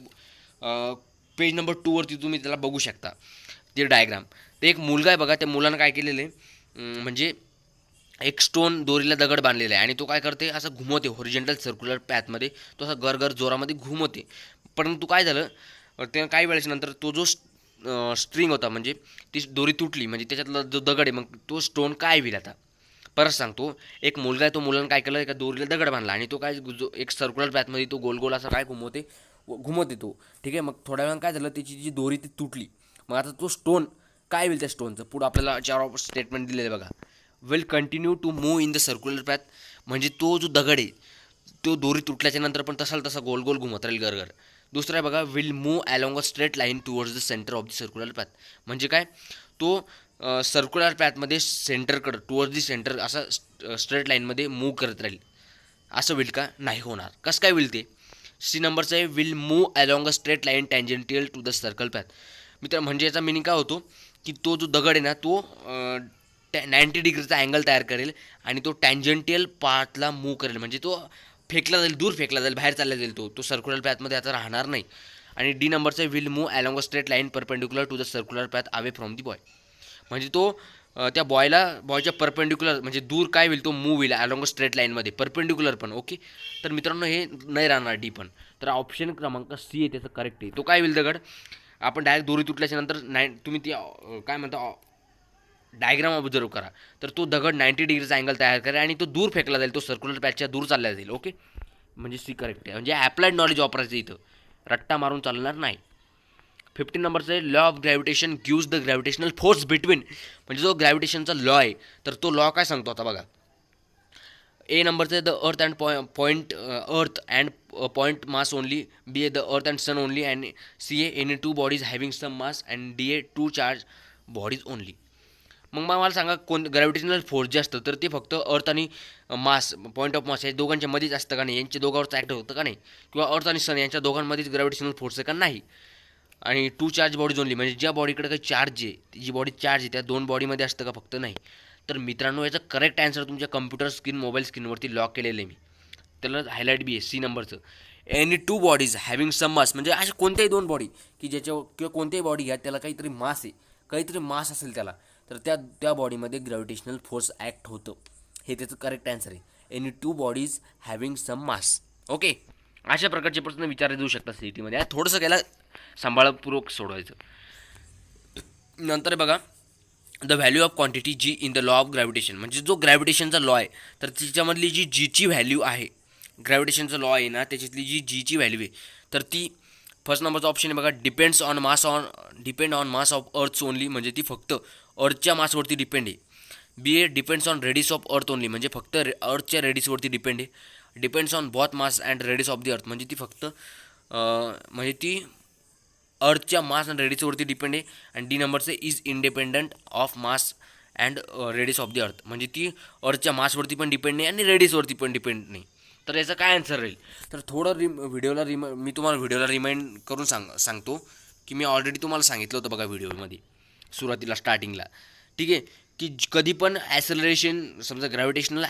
A: पेज नंबर 2 वरती तुम्ही त्याला बघू शकता ते डायग्राम. ते एक मुलगा आहे बघा, त्या मुलानं काय केलेलं आहे, म्हणजे एक स्टोन दोरीला दगड बांधलेला आहे आणि तो काय करते, असं घुमवते हॉरिझॉन्टल सर्क्युलर पॅथमध्ये. तो असा गरगर जोरामध्ये घुमवते. परंतु काय झालं, ते काही वेळेस नंतर तो जो स्ट्रिंग होता, म्हणजे ती दोरी तुटली, म्हणजे त्याच्यातला जो दगड आहे, मग तो स्टोन काय होईल आता. परत सांगतो, एक मुलगा आहे, तो मुलानं काय केलं, एका दोरीला दगड बांधला आणि तो काय एक सर्क्युलर पॅथमध्ये तो गोल गोल असा काय घुमवते तो. ठीक आहे, मग थोड्या वेळानं काय झालं, त्याची जी दोरी ती तुटली. मग आता तो स्टोन काय होईल, त्या स्टोनचं पुढं आपल्याला 4 स्टेटमेंट दिलेलं आहे बघा. Will continue to move in the circular path, म्हणजे तो जो दगड आहे तो दोरी तुटल्याच्या नंतर पण तसा गोल गोल घुमत राहील गरगर. दुसरा आहे बघा, will move along a straight line towards the centre of the circular path, म्हणजे काय, तो सर्क्युलर पॅथमध्ये सेंटरकडं टुवर्ड्स दी सेंटर असा स्ट्रेट लाईनमध्ये मूव्ह करत राहील. असं होईल का, नाही होणार. कसं काय होईल ते. सी नंबरचं आहे, will move along a straight line tangential to the circle path. मित्र, म्हणजे याचा मिनिंग काय होतो, की तो जो दगड आहे ना, तो 90 डिग्रीचा अँगल तयार करेल आणि तो टँजेंटियल पाथला मूव्ह करेल, म्हणजे तो फेकला जाईल, दूर फेकला जाईल, बाहेर चालला जाईल, तो सर्क्युलर पॅथमध्ये आता राहणार नाही. आणि डी नंबरचं will move along a straight line perpendicular to the circular path away from the boy, म्हणजे तो त्या बॉयच्या परपेंडिक्युलर, म्हणजे दूर काय होईल, तो मूव्ह होईल अलॉंग अ स्ट्रेट लाईनमध्ये, परपेंडिक्युलर पण. ओके, तर मित्रांनो हे नाही राहणार डी पण. तर ऑप्शन क्रमांक सी आहे त्याचं करेक्ट आहे. तो काय होईल, दगड आपण डायरेक्ट दोरी तुटल्याच्या नंतर तुम्ही ती काय म्हणता डायग्राम ऑब्झर्व करा, तर तो दगड 90 डिग्रीचा अँगल तयार करेल आणि तो दूर फेकला जाईल, तो सर्क्युलर पॅथच्या दूर चालला जाईल. ओके, म्हणजे सी करेक्ट आहे. म्हणजे ॲप्लाइड नॉलेज वापरायचं इथं, रट्टा मारून चालणार नाही. 15 नंबरचं आहे, law of gravitation gives the gravitational force between, म्हणजे जो ग्रॅव्हिटेशनचा लॉ आहे, तर तो लॉ काय सांगतो आता बघा. ए नंबरचं आहे, the earth and earth and point mass only. B a the earth and sun only. And C a any 2 bodies having some mass. And D a 2 charge bodies only. मग मला सांगा, ग्रॅव्हिटेशनल फोर्स जे असतं, तर ते फक्त अर्थ आणि मास, पॉईंट ऑफ मास, या दोघांच्या मध्येच असतं का नाही, यांच्या दोघांवरचं ॲक्ट होतं का नाही, किंवा अर्थ आणि सन यांच्या दोघांमध्येच ग्रॅव्हिटेशनल फोर्स आहे का नाही. आणि 2 चार्ज बॉडीज ओनली, म्हणजे ज्या बॉडीकडे काही चार्ज आहे, जी बॉडी चार्ज आहे, त्या 2 बॉडीमध्ये असतं का, फक्त नाही. तर मित्रांनो, याचं करेक्ट आन्सर तुमच्या कम्प्युटर स्क्रीन, मोबाईल स्क्रीनवरती लॉक केलेलं आहे मी, त्याला हायलाईट बी आहे सी नंबरचं. एनी 2 बॉडीज हॅव्हिंग सम मास, म्हणजे अशा कोणत्याही 2 बॉडी की ज्याच्यावर, किंवा कोणत्याही बॉडी घ्या, त्याला काहीतरी मास आहे, काहीतरी मास असेल त्याला, तर त्या बॉडीमध्ये ग्रॅव्हिटेशनल फोर्स ॲक्ट होतं. हे त्याचं करेक्ट आन्सर आहे. एनी 2 बॉडीज हॅव्हिंग सम मास. ओके, अशा प्रकारचे प्रश्न विचारले जाऊ शकतात सी ई टीमध्ये. थोडंसं गेला सांभाळपूर्वक सोडवायचं. नंतर बघा, the value of quantity G in the law of gravitation, म्हणजे जो ग्रॅव्हिटेशनचा लॉ आहे, तर त्याच्यामधली जी जीची व्हॅल्यू आहे, ग्रॅव्हिटेशनचा लॉ आहे ना, त्याच्यातली जी जीची व्हॅल्यू आहे, तर ती फर्स्ट नंबरचा ऑप्शन आहे बघा, depend on mass of earth only, म्हणजे ती फक्त अर्थच्या मासवरती डिपेंड आहे. B a depends on radius of earth only, म्हणजे फक्त अर्थच्या रेडियसवरती डिपेंड आहे. Depends on both mass and radius of the earth, म्हणजे ती फक्त म्हणजे ती अर्थच्या मास अँड रेडियसवरती डिपेंड आहे. आणि डी नंबरचं is independent of mass and radius of the earth, म्हणजे ती अर्थच्या मासवरती पण डिपेंड नाही आणि रेडियसवरती पण डिपेंड नाही. तर याचं काय आन्सर राहील. तर थोडं मी तुम्हाला व्हिडिओला रिमाइंड करून सांगतो की मी ऑलरेडी तुम्हाला सांगितलं होतं बघा व्हिडिओमध्ये सुरुवातीला स्टार्टिंगला. ठीक आहे, की कधी पण ॲसेलरेशन, समजा ग्रॅव्हिटेशनल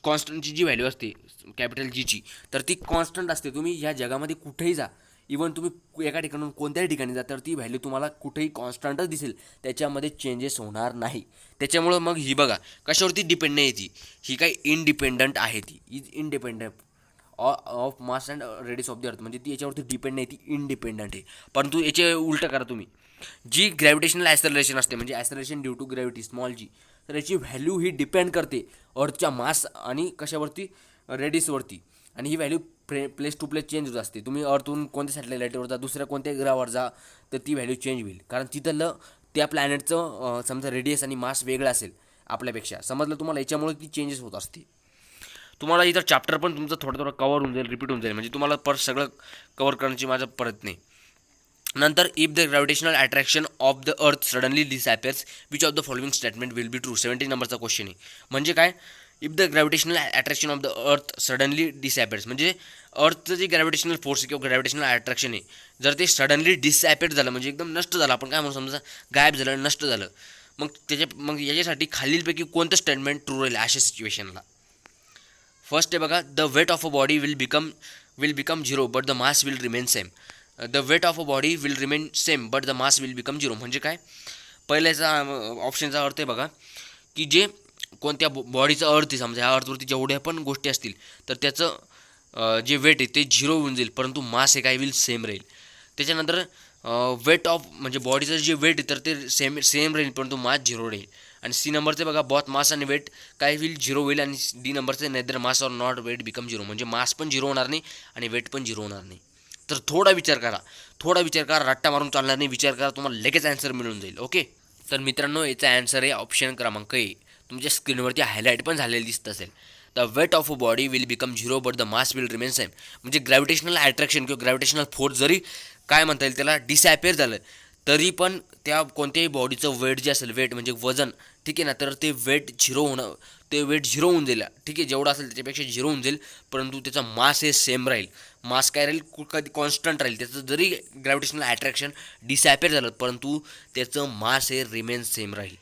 A: कॉन्स्टंटची जी व्हॅल्यू असते कॅपिटल जीची, तर ती कॉन्स्टंट असते. तुम्ही ह्या जगामध्ये कुठेही जा, इवन तुम्ही एका ठिकाणून कोणत्याही ठिकाणी जा, तर ती व्हॅल्यू तुम्हाला कुठेही कॉन्स्टंटच दिसेल, त्याच्यामध्ये चेंजेस होणार नाही. त्याच्यामुळं मग ही बघा कशावरती डिपेंड नाही, ती ही काही इंडिपेंडंट आहे, ती is independent of mass and radius of the earth, म्हणजे ती याच्यावरती डिपेंड नाही, ती इंडिपेंडंट आहे. परंतु याचे उलटं करा तुम्ही, जी ग्रॅव्हिटेशनल ॲसेलरेशन असते, म्हणजे ॲसेलरेशन ड्यू टू ग्रॅव्हिटी स्मॉल जी, तर याची व्हॅल्यू ही डिपेंड करते अर्थच्या मास आणि कशावरती, रेडियसवरती. आणि ही value place to place change होत असते. तुम्ही अर्थहून कोणत्या सॅटेलाईटवर जा, दुसऱ्या कोणत्या ग्रहावर जा, तर ती व्हॅल्यू चेंज होईल, कारण तिथलं त्या प्लॅनेटचं समजा रेडियस आणि मास वेगळं असेल आपल्यापेक्षा, समजलं तुम्हाला. याच्यामुळे ती चेंजेस होत असते. तुम्हाला इथं चॅप्टर पण तुमचं थोडं कवर होऊन जाईल, रिपीट होऊन जाईल, म्हणजे तुम्हाला परत सगळं कवर करण्याची माझं परत नाही. नंतर, if the gravitational attraction of the अर्थ suddenly disappears, which of the following statement will be true. 17 नंबरचा क्वेश्चन आहे. म्हणजे काय, if the gravitational attraction of the अर्थ सडनली डिसअपियर्स, म्हणजे अर्थचं जे ग्रॅव्हिटेशनल फोर्स किंवा ग्रॅव्हिटेशनल अट्रॅक्शन आहे, जर ते सडनली डिसअपियर झालं, म्हणजे एकदम नष्ट झालं, आपण काय म्हणून समजा गायब झालं, नष्ट झालं, मग याच्यासाठी खालीलपैकी कोणतं स्टेटमेंट ट्रू राहील अशा सिच्युएशनला? फर्स्ट आहे बघा, the weight of a body will become zero but the mass will remain same. The weight of a body will remain same but the mass will become zero म्हणजे काय? पहिल्याचा ऑप्शनचा अर्थ आहे बघा की जे कोणत्या बॉडीचा अर्थ आहे, समजा ह्या अर्थवरती जेवढ्या पण गोष्टी असतील तर त्याचं जे वेट आहे ते झिरो होऊन जाईल, परंतु मास हे काय होईल, सेम राहील. त्याच्यानंतर वेट ऑफ म्हणजे बॉडीचं जे वेट आहे तर ते सेम राहील परंतु मास झिरो राहील. आणि सी नंबरचे बघा, बॉथ मास आणि वेट काय होईल, झिरो होईल. आणि डी नंबरचे neither mass or not weight become zero म्हणजे मास पण झिरो होणार नाही आणि वेट पण झिरो होणार नाही. तर थोडा विचार करा, रट्टा मारून चालणार नाही, विचार करा, तुम्हाला लगेच ॲन्सर मिळून जाईल. ओके, तर मित्रांनो याचा ॲन्सर आहे ऑप्शन क्रमांक ए. तुमच्या स्क्रीनवरती हायलाईट पण झालेलं दिसत असेल. The weight of a body will become zero but the mass will remain same म्हणजे ग्रॅव्हिटेशनल अट्रॅक्शन किंवा ग्रॅव्हिटेशनल फोर्स जरी काय म्हणता येईल त्याला डिसॲपियर झालं तरी पण त्या कोणत्याही बॉडीचं वेट जे असेल, वेट म्हणजे वजन, ठीक आहे ना, तर ते वेट झिरो होऊन जाईल. ठीक आहे, जेवढं असेल त्याच्यापेक्षा झिरो होऊन जाईल, परंतु त्याचा मास हे सेम राहील. मास काय राहील, कधी कॉन्स्टंट राहील. त्याचं जरी ग्रॅव्हिटेशनल अट्रॅक्शन डिसॲपियर झालं परंतु त्याचं मास हे रिमेन सेम राहील.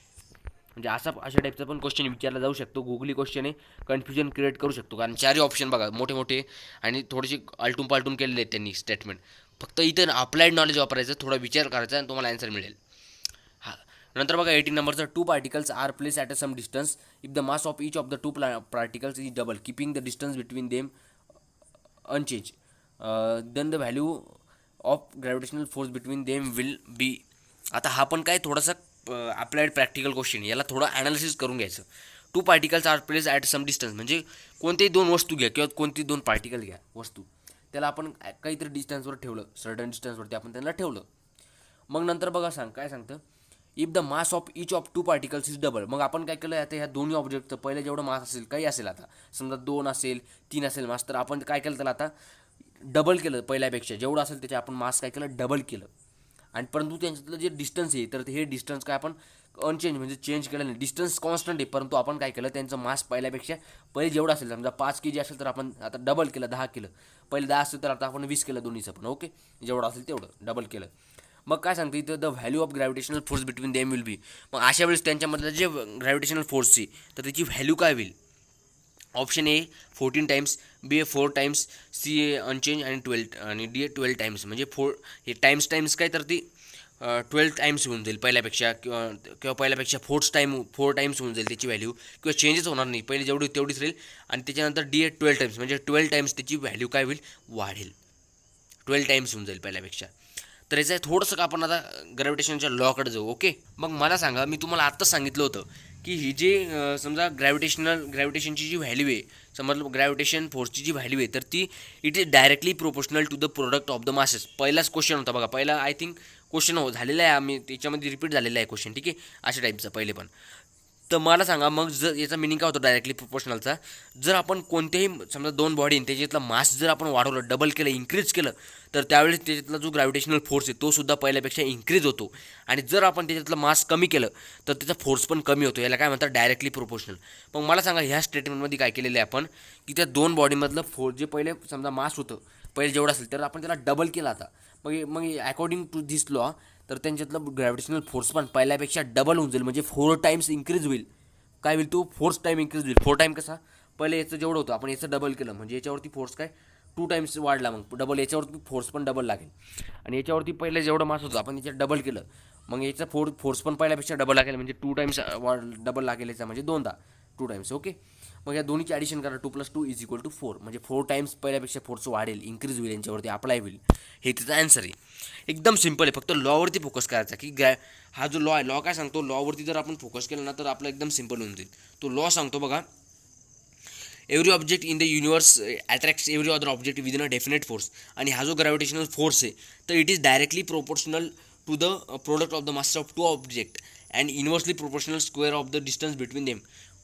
A: म्हणजे अशा टाईपचा पण क्वेश्चन विचारला जाऊ शकतो. गुगली क्वेश्चन आहे, कन्फ्युजन क्रिएट करू शकतो. कारण चारही ऑप्शन बघा मोठे मोठे आणि थोडेसे आलटून पालटून केलेले आहेत त्यांनी स्टेटमेंट. फक्त इथं अप्लाइड नॉलेज वापरायचं, थोडा विचार करायचा आणि तुम्हाला आन्सर मिळेल. हां, नंतर बघा 18 नंबरचं, two particles are place at a some distance if the mass of each of the two particles is double keeping the distance between them unchange then the value of gravitational force between them will be. आता हा पण काय थोडासा applied practical question, याला थोडं analysis करून घ्यायचं. Two particles are place at some distance म्हणजे कोणतेही दोन वस्तू घ्या किंवा कोणती दोन पार्टिकल घ्या वस्तू, त्याला आपण काहीतरी डिस्टन्सवर ठेवलं, सर्टन डिस्टन्सवरती आपण त्यांना ठेवलं. मग नंतर बघा काय सांगतं, if the mass of each of to particles is double. मग आपण काय केलं, आता ह्या दोन्ही ऑब्जेक्टचं पहिलं जेवढं मास असेल, काही असेल, आता समजा 2 असेल 3 असेल मास, तर आपण काय केलं त्याला आता डबल केलं. पहिल्यापेक्षा जेवढं असेल त्याचे आपण मास काय केलं, डबल केलं. आणि परंतु त्यांच्यातलं जे डिस्टन्स आहे तर हे डिस्टन्स काय आपण अनचेंज म्हणजे चेंज केलं नाही. डिस्टन्स कॉन्स्टंट आहे, परंतु आपण काय केलं, त्यांचं मास पहिल्यापेक्षा पहिले जेवढं असेल, समजा 5 kg असेल तर आपण आता डबल केलं, 10 केलं. पहिले 10 असेल तर आता आपण 20 केलं, दोन्हीचं पण. ओके, जेवढं असेल तेवढं डबल केलं. मग काय सांगतं इथं, the value of gravitational force between them will बी. मग अशा वेळेस त्यांच्यामधलं जे ग्रॅव्हिटेशनल फोर्सची तर त्याची व्हॅल्यू काय होईल? Option A 14 times, B a 4 times, C a unchange आणि 12 आणि डी ए 12 टाइम्स म्हणजे हे टाइम्स काय तर ती 12 टाइम्स होऊन जाईल पहिल्यापेक्षा किंवा पहिल्यापेक्षा 4 टाइम्स होऊन जाईल त्याची व्हॅल्यू, किंवा चेंजेस होणार नाही, पहिले जेवढी तेवढीच राहील. आणि त्याच्यानंतर डी ए 12 टाइम्स म्हणजे 12 टाइम्स त्याची व्हॅल्यू काय होईल, वाढेल. 12 टाइम्स होऊन जाईल पहिल्यापेक्षा. तर याचं थोडंसं आपण आता ग्रॅव्हिटेशनच्या लॉकडे जाऊ. ओके, मग मला सांगा, मी तुम्हाला आत्ताच सांगितलं होतं की ही जे समजा ग्रॅव्हिटेशनची जी व्हॅल्यू आहे, समजा ग्रॅव्हिटेशन फोर्सची जी व्हॅल्यू आहे तर ती it is directly proportional to the product of the masses. पहिलाच क्वेश्चन होता बघा, पहिला आय थिंक क्वेश्चन झालेला आहे, आम्ही त्याच्यामध्ये रिपीट झालेला आहे क्वेश्चन. ठीक आहे, अशा टाईपचं पहिले पण. तर मला सांगा, मग जर याचा मिनिंग काय होतं डायरेक्टली प्रोपोर्शनलचा, जर आपण कोणत्याही समजा दोन बॉडी त्याच्यातला मास जर आपण वाढवलं, डबल केलं, इन्क्रीज केलं, तर त्यावेळेस त्याच्यातला जो ग्रॅव्हिटेशनल फोर्स आहे तो सुद्धा पहिल्यापेक्षा इन्क्रीज होतो. आणि जर आपण त्याच्यातलं मास कमी केलं तर त्याचा फोर्स पण कमी होतो. याला काय म्हणतात, डायरेक्टली प्रोपोर्शनल. मग मला सांगा, ह्या स्टेटमेंटमध्ये काय केलेलं आहे आपण, की त्या दोन बॉडीमधलं फोर्स जे पहिले समजा मास होतं पहिले जेवढं असेल तर आपण त्याला डबल केला आता. मग अकॉर्डिंग टू धिस लॉ तर त्यांच्यातलं ग्रॅव्हिटेशनल फोर्स पण पहिल्यापेक्षा डबल होऊन जाईल म्हणजे 4 टाइम्स इन्क्रीज होईल. काय होईल, तो 4 टाइम इन्क्रीज होईल. 4 टाइम कसा, पहिले याचं जेवढं होतं आपण याचं डबल केलं म्हणजे याच्यावरती फोर्स काय 2 टाइम्स वाढला, मग डबल याच्यावरती फोर्स पण डबल लागेल. आणि याच्यावरती पहिले जेवढं मास होतं आपण याच्यात डबल केलं, मग याचा फोर्स पण पहिल्यापेक्षा डबल लागेल म्हणजे 2 टाइम्स डबल लागेल याचा म्हणजे 2दा 2 टाइम्स. ओके, मग या दोन्हीची ॲडिशन करा, 2 + 2 = 4 म्हणजे 4 टाइम्स पहिल्यापेक्षा फोर्स वाढेल, इन्क्रीज होईल, यांच्यावरती अप्लाय होईल. हे त्याचा आन्सर आहे. एकदम सिम्पल आहे, फक्त लॉवरती फोकस करायचा की हा जो लॉ आहे, लॉ काय सांगतो, लॉवरती जर आपण फोकस केला ना तर आपलं एकदम सिम्पल होऊन जाईल. तो लॉ सांगतो बघा, every object in the universe attracts every other object within a definite force. आणि हा जो ग्रॅव्हिटेशनल फोर्स आहे तर it is directly proportional to the product of the mass of two object and inversely proportional square of the distance between them.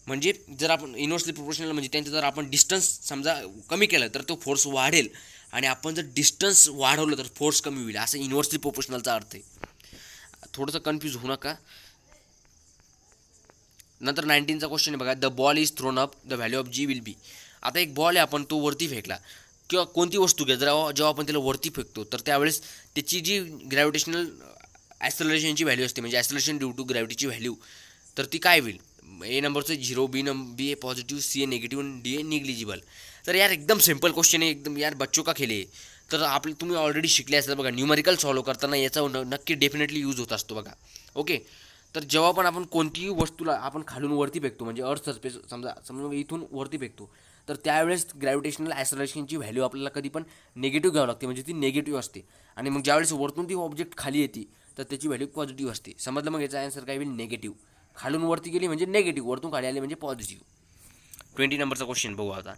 A: म्हणजे जर आपण inversely proportional म्हणजे त्यांचं जर आपण डिस्टन्स समजा कमी केलं तर तो फोर्स वाढेल, आणि आपण जर डिस्टन्स वाढवलं तर फोर्स कमी होईल, असं इन्व्हर्सली प्रोपोर्शनलचा अर्थ आहे. थोडंसं कन्फ्यूज होऊ नका. नंतर 19चा क्वेश्चन आहे बघा, the ball is thrown up, the value of G will be. आता एक बॉल आहे, आपण तो वरती फेकला किंवा कोणती वस्तू घ्या, जेव्हा आपण त्याला वरती फेकतो तर त्यावेळेस त्याची जी ग्रॅव्हिटेशनल ॲक्सलरेशनची व्हॅल्यू असते म्हणजे ॲक्सलरेशन ड्यू टू ग्रॅव्हिटीची व्हॅल्यू तर ती काय होईल? ए नंबरचं 0, B a positive, C a negative, D a negligible. तर यार एकदम सिम्पल क्वेश्चन आहे, एकदम यार बच्चो का खेळ आहे. तर आपले तुम्ही ऑलरेडी शिकले असेल बघा, न्यूमरिकल सॉल्व करताना याचा नक्की डेफिनेटली यूज होत असतो बघा. ओके, तर जेव्हा पण आपण कोणतीही वस्तूला आपण खालून वरती फेकतो, म्हणजे अर्थ सरफेस समजा इथून वरती फेकतो, तर त्यावेळेस ग्रॅव्हिटेशनल ॲक्सलरेशनची व्हॅल्यू आपल्याला कधी पण निगेटिव्ह घ्यावं लागते, म्हणजे ती निगेटिव्ह असते. आणि मग ज्यावेळेस वरतून ती ऑब्जेक्ट खाली येते तर त्याची व्हॅल्यू पॉझिटिव्ह असते. समजलं? मग याचा आन्सर काय होईल? निगेटिव्ह. खालून वरती गेली म्हणजे निगेटिव्ह, वरतून खाली आली म्हणजे पॉझिटिव्ह. 20 नंबरचा क्वेश्चन बघू आता.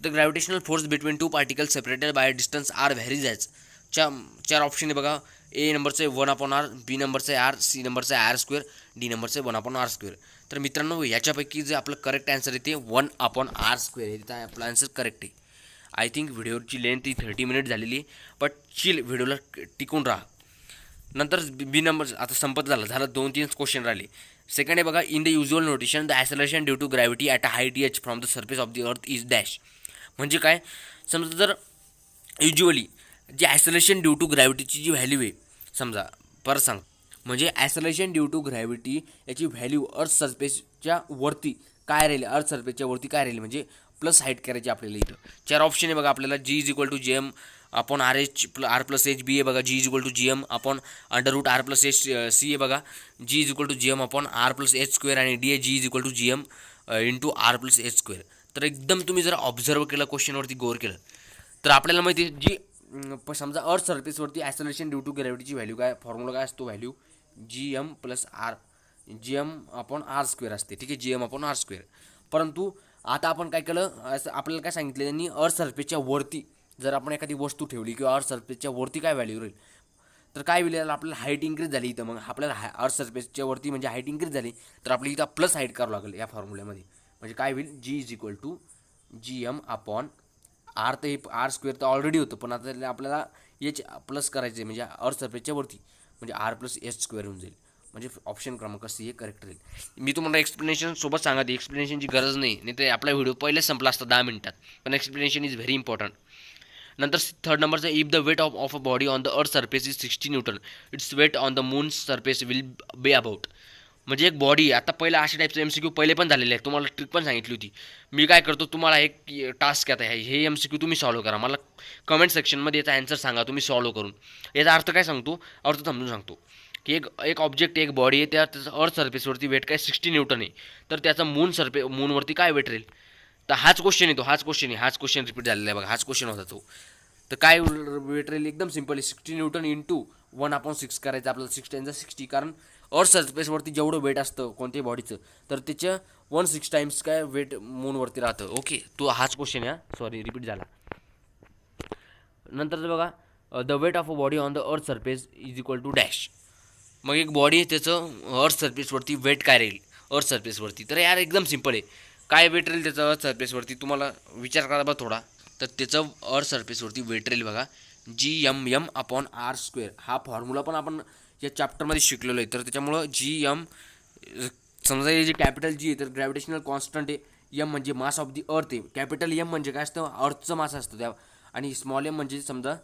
A: The gravitational force between two particles separated by distance r varies as. चार ऑप्शन आहे बघा. ए नंबरचं आहे 1/r, बी नंबरचं आहे आर, सी नंबरचं आहे r², डी नंबरचं आहे 1/r². तर मित्रांनो याच्यापैकी जे आपलं करेक्ट आन्सर आहे ते 1/r² आहे. तिथं आपला आन्सर करेक्ट आहे. आय थिंक व्हिडिओची लेंथ ती 30 मिनिट झालेली आहे, बट चिल व्हिडिओला टिकून राहा. नंतर बी नंबर आता संपत झालं 2-3 क्वेश्चन राहिले. सेकंड आहे बघा. In the usual notation the acceleration due to gravity at a height h from the surface of the earth is dash. म्हणजे काय? समजा जर usually g acceleration due to ग्रॅव्हिटीची जी व्हॅल्यू आहे, समजा परत सांग, म्हणजे ॲक्सलरेशन ड्यू टू ग्रॅव्हिटी याची व्हॅल्यू अर्थ सरफेसच्या वरती काय राहिली, अर्थ सरफेसच्या वरती काय राहिली, म्हणजे प्लस हाईट करायची आपल्याला. इथं 4 ऑप्शन आहे बघा आपल्याला. G is equal to G M upon R plus h. B आहे बघा g is equal to G M upon √r plus h. C आहे बघा g is equal to G M upon R plus h square. आणि D आहे g is equal to G M into R plus h square. तर एकदम तुम्ही जर observe केलं, क्वेश्चनवरती गौर केलं, तर आपल्याला माहिती आहे जी समजा अर्थ सरफेसवरती ॲक्सलरेशन ड्यू टू ग्रॅव्हिटीची व्हॅल्यू काय, फॉर्म्युला काय असतो, value G M plus R, G M upon r² असते. ठीक आहे, जी एम अपॉन r². परंतु आता आपण काय केलं, असं आपल्याला काय सांगितलं त्यांनी, अर्थ सरफेसच्या वरती जर आपण एखादी वस्तू ठेवली किंवा अर्थ सरफेसच्या वरती काय व्हॅल्यू राहील, तर काय होईल, आपल्याला हाईट इन्क्रीज झाली इथं. मग आपल्याला अर्थ सरफेसच्या वरती म्हणजे हाईट इन्क्रीज झाली, तर आपल्याला इथं प्लस हाईट करावं लागेल या फॉर्म्युल्यामध्ये. म्हणजे काय होईल, g is equal to G M upon R. तर हे r² तर ऑलरेडी होतं, पण आता आपल्याला एच प्लस करायचं आहे, म्हणजे अर्थ सरफेसच्या वरती, म्हणजे आर प्लस एच स्क्वेअर होऊन जाईल. म्हणजे ऑप्शन क्रमांक सी हे करेक्ट राहील. मी तुम्हाला एक्सप्लेनेशन सोबत सांगते, एक्सप्लेनेशनची गरज नाही तर आपला व्हिडिओ पहिलेच संपला असता 10 मिनिटात. पण एक्सप्लेनेशन इज व्हेरी इम्पॉर्टंट. नंतर थर्ड नंबरचं, if the weight of a body on the earth surface is 60 newton, its weight on the moon surface will be about. म्हणजे एक बॉडी, आता पहिला अशा टाईपचं MCQ पहिले पण झालेले आहे, तुम्हाला ट्रिक पण सांगितली होती. मी काय करतो, तुम्हाला एक टास्क आता आहे, हे MCQ तुम्ही सॉल्व करा. मला कमेंट सेक्शनमध्ये याचा आन्सर सांगा तुम्ही सॉल्व करून. याचा अर्थ काय सांगतो, अर्थ समजून सांगतो की एक ऑब्जेक्ट, एक बॉडी आहे, त्याचं अर्थ सरफेसवरती वेट काय 60 न्यूटन आहे, तर त्याचा मूनवरती काय वेट राहील. तर हाच क्वेश्चन आहे, हाच क्वेश्चन रिपीट झालेला आहे बघा, हाच क्वेश्चन होता तो. तर काय वेट राहील, एकदम सिम्पल आहे, 60 न्यूटन इंटू 1/6 करायचं आपल्याला. 6 × 60, कारण अर्थ सरफेसवरती जेवढं वेट असतं कोणत्याही बॉडीचं, तर त्याच्या 1/6 टाइम्स काय वेट मूनवरती राहतं. ओके, तो हाच क्वेश्चन आहे, सॉरी रिपीट झाला. नंतरचं बघा, the weight of a body on the earth surface is equal to dash. मग एक बॉडी आहे, त्याचं अर्थ सरफेसवरती वेट काय राहील, अर्थ सरफेसवरती. तर यार एकदम सिम्पल आहे, काय वेट राहील त्याचं अर्थ सरफेसवरती, तुम्हाला विचार करा बघा थोडा. तर त्याचं अर्थ सरफेसवरती वेट राहील बघा GM/r². हा फॉर्म्युला पण आपण या चॅप्टरमध्ये शिकलेलो आहे. तर त्याच्यामुळं GM, समजा हे जे कॅपिटल G आहे तर ग्रॅव्हिटेशनल कॉन्स्टंट आहे, M म्हणजे मास ऑफ दी अर्थ आहे, कॅपिटल M म्हणजे काय असतं, अर्थचं मास असतं त्या, आणि स्मॉल m म्हणजे समजा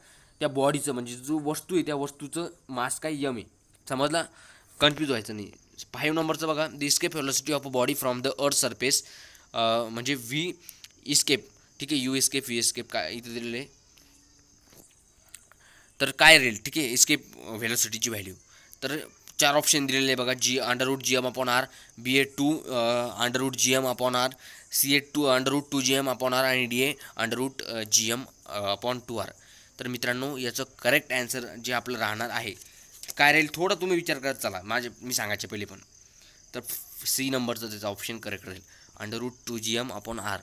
A: त्या बॉडीचं, म्हणजे जो वस्तू आहे त्या वस्तूचं मास काय M आहे. समजला? कन्फ्यूज व्हायचं नाही. 5 नंबरचं बघा, the escape velocity of a body from the earth surface, म्हणजे V इस्केप. ठीक आहे, U इस्केप, V इस्केप काय इथे दिलेलं आहे. तर काय राहील, ठीक आहे, इस्केप व्हेलॉसिटीची व्हॅल्यू. तर 4 ऑप्शन दिलेले आहे बघा, √GM/r, बी ए 2 √GM/r, सी ए 2 √2GM/r, आणि डी ए √GM/2r. तर मित्रांनो याचं करेक्ट आन्सर जे आपलं राहणार आहे काय राहील, थोडं तुम्ही विचार करत चला, मी सांगायच्या पहिले पण. तर सी नंबरचं त्याचा ऑप्शन करेक्ट राहील, √2GM/r.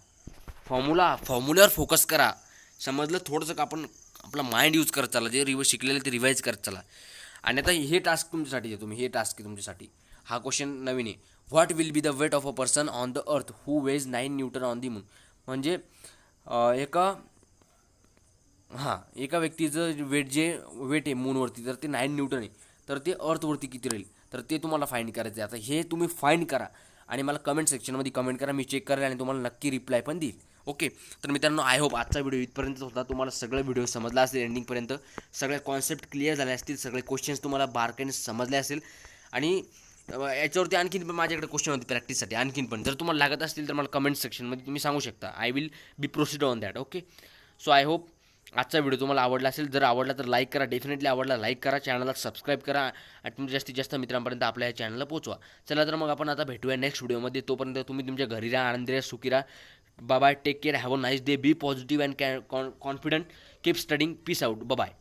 A: फॉर्म्युल्यावर फोकस करा. समजलं? थोडंसं आपण आपला माइंड यूज करत चला, जे शिकलेलं ते रिवाईज करत चला. आणि आता हे टास्क तुमच्यासाठी आहे, हे टास्क आहे तुमच्यासाठी. हा क्वेश्चन नवीन आहे. What will be the weight of a person on the earth who weighs 9 newton on the moon. म्हणजे एका व्यक्तीचं वेट आहे मूनवरती, तर ते 9 न्यूटन आहे, तर ते अर्थवरती किती राहील, तर ते तुम्हाला फाइंड करायचं आहे. आता हे तुम्ही फाइंड करा आणि मला कमेंट सेक्शनमध्ये कमेंट करा, मी चेक करेल आणि तुम्हाला नक्की रिप्लाय पण देईल. ओके, तर मित्रांनो आय होप आजचा व्हिडिओ इथपर्यंत होता. तुम्हाला सगळं व्हिडिओ समजला असेल, एंडिंगपर्यंत सगळे कॉन्सेप्ट क्लिअर झाले असतील, सगळे क्वेश्चन्स तुम्हाला बारकाईने समजले असेल. आणि याच्यावरती आणखीन पण माझ्याकडे क्वेश्चन होते प्रॅक्टिससाठी आणखीन पण. जर तुम्हाला लागत असतील तर मला कमेंट सेक्शनमध्ये तुम्ही सांगू शकता. I will be proceed on that. Okay. So I hope आजचा व्हिडिओ तुम्हाला आवडला असेल. जर आवडला तर लाईक करा, डेफिनेटली आवडला लाईक करा, चॅनलला सबस्क्राईब करा आणि तुमच्या जास्तीत जास्त मित्रांपर्यंत आपल्या या चॅनलला पोहोचवा. चला तर मग आपण आता भेटूया नेक्स्ट व्हिडिओमध्ये. तोपर्यंत तुम्ही तुमच्या घरी राहा, आनंदी राहा, सुखी राहा. Bye bye, take care, have a nice day, be positive and confident, keep studying, peace out, bye.